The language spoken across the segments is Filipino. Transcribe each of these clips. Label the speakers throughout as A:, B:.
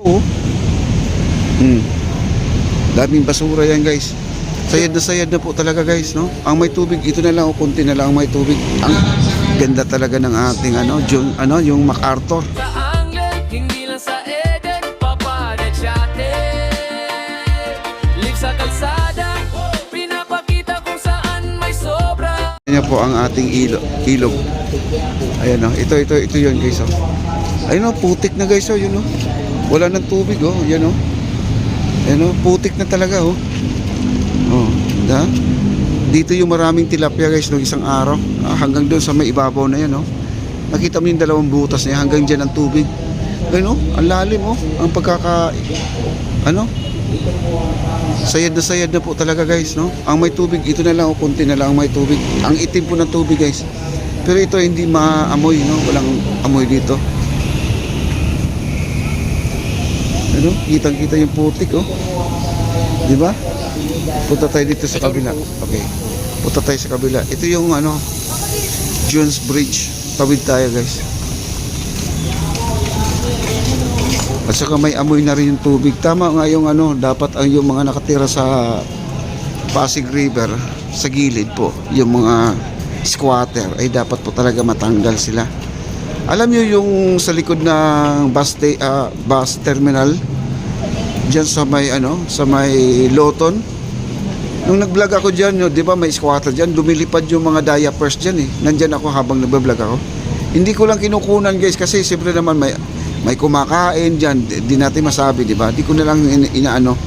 A: Oh. Daming basura yan guys. Sayad na po talaga guys, no? Ang may tubig, ito na lang o konti na lang ang may tubig. Ang ganda talaga ng ating yung MacArthur.
B: Hindi lang sa Eden, papadet siyate. Live sa kalsada, pinapakita kung saan may sobra.
A: Yan po ang ating ilog. Ayan o, ito yun guys o. Ayun o, putik na guys o, yun o. Wala ng tubig o, yan o. Ayan o, putik na talaga o. Oh, dito yung maraming tilapia guys nung isang araw. Hanggang doon sa may ibabaw na yan o. Nakita mo yung dalawang butas niya, hanggang dyan ang tubig. Ayun o, ang lalim o. Ang sayad na po talaga guys, no? Ang may tubig, ito na lang o konti na lang ang may tubig. Ang itim po ng tubig guys. Pero ito hindi maamoy, no? Walang amoy dito. Ano? Kitang-kita yung putik, oh. Di ba? Punta tayo dito sa kabila. Okay. Punta tayo sa kabila. Ito yung Jones Bridge. Tawid tayo guys. At saka may amoy na rin yung tubig. Tama nga yung dapat ang yung mga nakatira sa Pasig River sa gilid po, yung mga squatter ay dapat po talaga matanggal sila. Alam nyo yung sa likod ng bus terminal diyan sa may Loton. Nung nag-vlog ako diyan, di ba may squatter diyan, lumilipad yung mga diapers diyan eh. Nandiyan ako habang nagba-vlog ako. Hindi ko lang kinukunan guys kasi siyempre naman may kumakain dyan, di natin masabi, di ba? Di ko na lang inaano.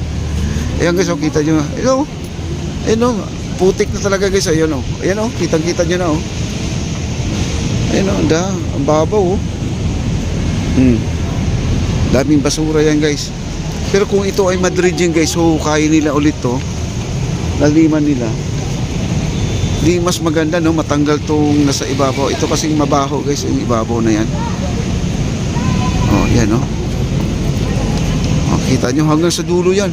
A: Ayan guys, kita nyo. Ayan putik na talaga guys. Ayan ayan kitang-kita nyo na Ayan ang babaw Daming basura yan guys. Pero kung ito ay madridging guys, hukayin nila ulit to. Laliman nila. Di mas maganda matanggal tong nasa ibabaw. Ito kasing mabaho guys, yung ibabaw na yan. Yan kita nyo hanggang sa dulo yan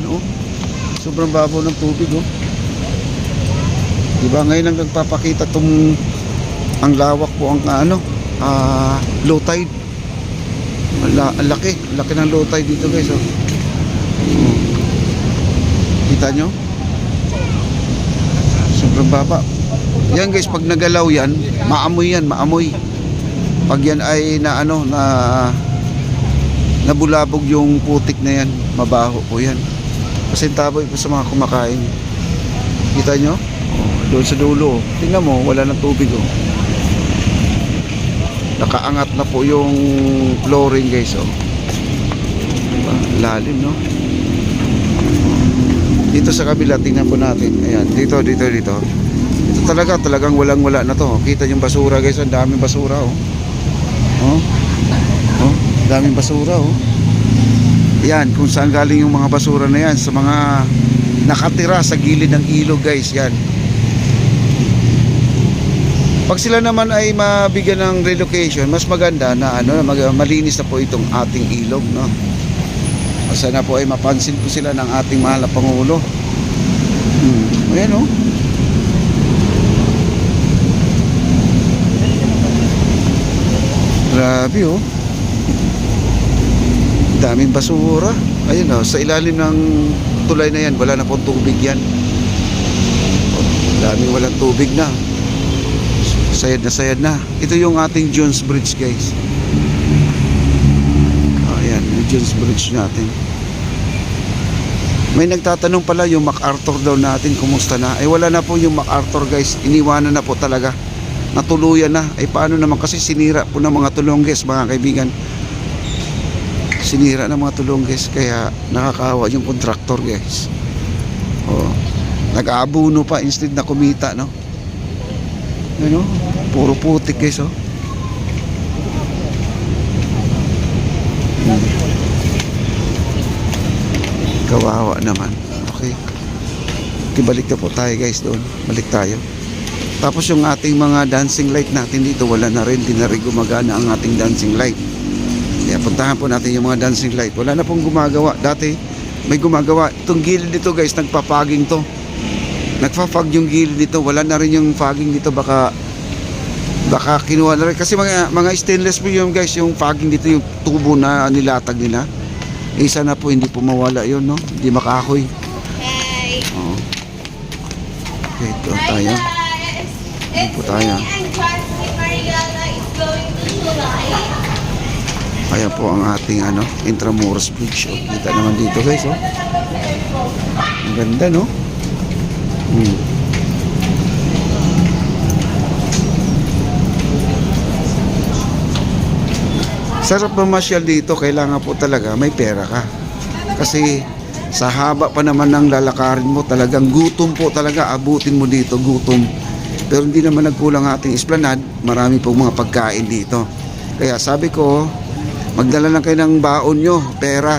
A: sobrang babaw ng tubig diba ngayon ang nagpapakita ang lawak po ang low tide. Ang laki ng low tide dito guys kita nyo sobrang baba yan guys. Pag nagalaw yan maamoy pag yan ay nabulabog yung putik na yan, mabaho po yan. Kasi taboy po sa mga kumakain. Kita nyo? Doon sa dulo. Tingnan mo, wala ng tubig Nakaangat na po yung flooring guys diba? Lalim dito sa kabila, tingnan po natin. Ayan, dito. Ito talagang walang-wala na to. Kita yung basura guys, ang daming basura daming basura yan, kung saan galing yung mga basura na yan, sa mga nakatira sa gilid ng ilog guys. Yan, pag sila naman ay mabigyan ng relocation, mas maganda na malinis na po itong ating ilog sana po ay mapansin po sila ng ating mahal na Pangulo. Ayan grabe daming basura. Ayun sa ilalim ng tulay na yan, wala na pong tubig yan. Daming walang tubig na. Sayad na. Ito yung ating Jones Bridge guys. Ayan, yung Jones Bridge natin. May nagtatanong pala yung MacArthur daw natin, kumusta na? Wala na po yung MacArthur guys. Iniwanan na po talaga. Natuluyan na. Paano naman kasi sinira po ng mga tulongges mga kaibigan. Sinira ng mga tulongges, kaya nakakawa yung contractor guys. Nag-aabuno pa instead na kumita puro putik guys kawawa naman. Okay, balik na po tayo guys doon. Balik tayo. Tapos yung ating mga dancing light natin dito, wala na rin, di na rin gumagana ang ating dancing light. Kaya puntahan po natin yung mga dancing light. Wala na pong gumagawa. Dati may gumagawa. Itong gilid dito guys, nagpa-fogging to. Nagpa-fog yung gilid dito. Wala na rin yung fogging dito. Baka kinuha na rin. Kasi mga stainless po yung guys, yung fogging dito, yung tubo na nilatag nila. Sana po hindi po mawala yun, no? Hindi makahoy.
C: Hey.
A: Oo. Okay, ito tayo.
C: Guys,
A: Ano po tayo?
C: and Chelsea Mariana is going to July.
A: Kaya po ang ating Intramuros Bridge. Oh. Kita naman dito guys. Oh. Ang ganda, no? Sarap mamasyal dito. Kailangan po talaga may pera ka. Kasi sa haba pa naman ng lalakarin mo, talagang gutom po talaga. Abutin mo dito, gutom. Pero hindi naman nagkulang ating esplanade. Marami pong mga pagkain dito. Kaya sabi ko, magdala lang kayo ng baon nyo, pera.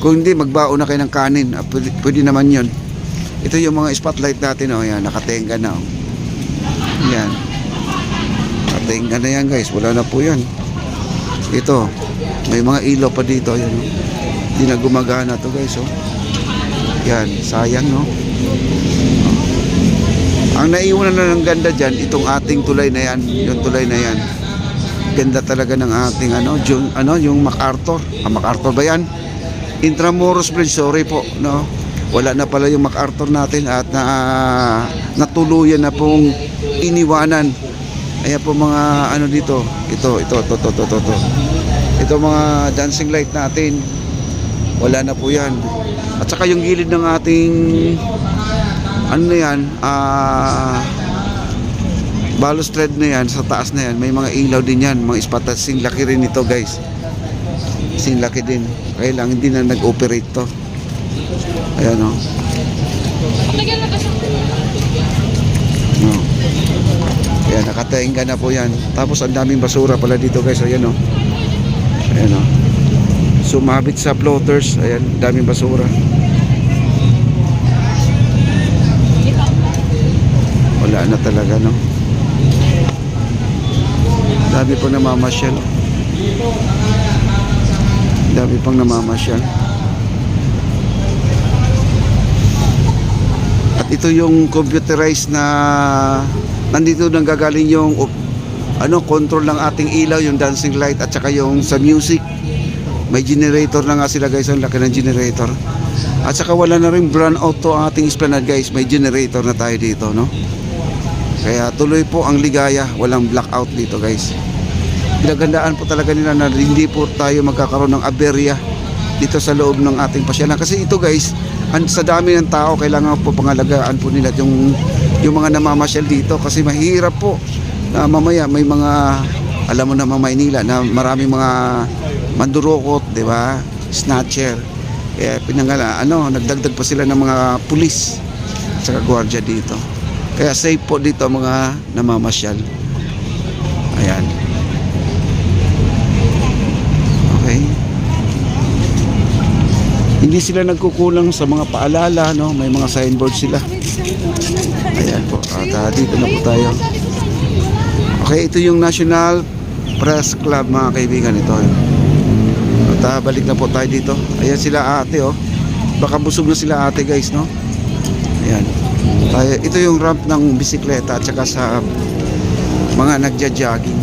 A: Kung hindi, magbaon na kayo ng kanin. Pwede naman yun. Ito yung mga spotlight natin. Oh, yan, nakatenga na. Oh. Yan. Nakatenga na yan guys. Wala na po yan. Ito, may mga ilaw pa dito. Yan, oh. Hindi na gumagana to guys. Oh. Yan, sayang no. Ang naiunan na ng ganda dyan, itong ating tulay na yan. Yung tulay na yan. Ganda talaga ng ating yung MacArthur. MacArthur ba yan? Intramuros Bridge, sorry po, no. Wala na pala yung MacArthur natin at natuluyan na pong iniwanan. Ayan po mga dito. Ito. Ito mga dancing light natin. Wala na po yan. At saka yung gilid ng ating balustrade na yan, sa taas na yan, may mga ilaw din yan, mga ispatas. Sing laki rin ito guys. Sing laki din. Kaya lang hindi na nag-operate to. Ayan o. Ayan, nakatainga na po yan. Tapos ang daming basura pala dito guys. Ayan o. Ayan o. Sumabit sa floaters. Ayan, daming basura. Wala na talaga, no? Dami pang namamasyal. Dami pang namamasyal. At ito yung computerized na nandito nang gagaling yung control ng ating ilaw, yung dancing light at saka yung sa music. May generator na nga sila guys, ang laki ng generator. At saka wala na rin brown out to ang ating esplanade guys, may generator na tayo dito, no? Kaya tuloy po ang ligaya, walang blackout dito guys. Pinagandaan po talaga nila na hindi po tayo magkakaroon ng aberya dito sa loob ng ating pasyalan. Kasi ito guys, sa dami ng tao, kailangan po pangalagaan po nila yung mga namamasyal dito. Kasi mahirap po na mamaya may mga, alam mo na Maynila, na maraming mga mandurukot, di ba? Snatcher. Kaya nagdagdag pa sila ng mga pulis at saka gwardiya dito. Kaya safe po dito mga namamasyal. Ayan. Okay. Hindi sila nagkukulang sa mga paalala, no? May mga signboard sila. Ayan po. At dito na po tayo. Okay, ito yung National Press Club mga kaibigan. Ito. At balik na po tayo dito. Ayan sila ate, oh. Baka busog na sila ate guys, no? Ayan. Ito yung ramp ng bisikleta at saka sa mga nagja-jogging.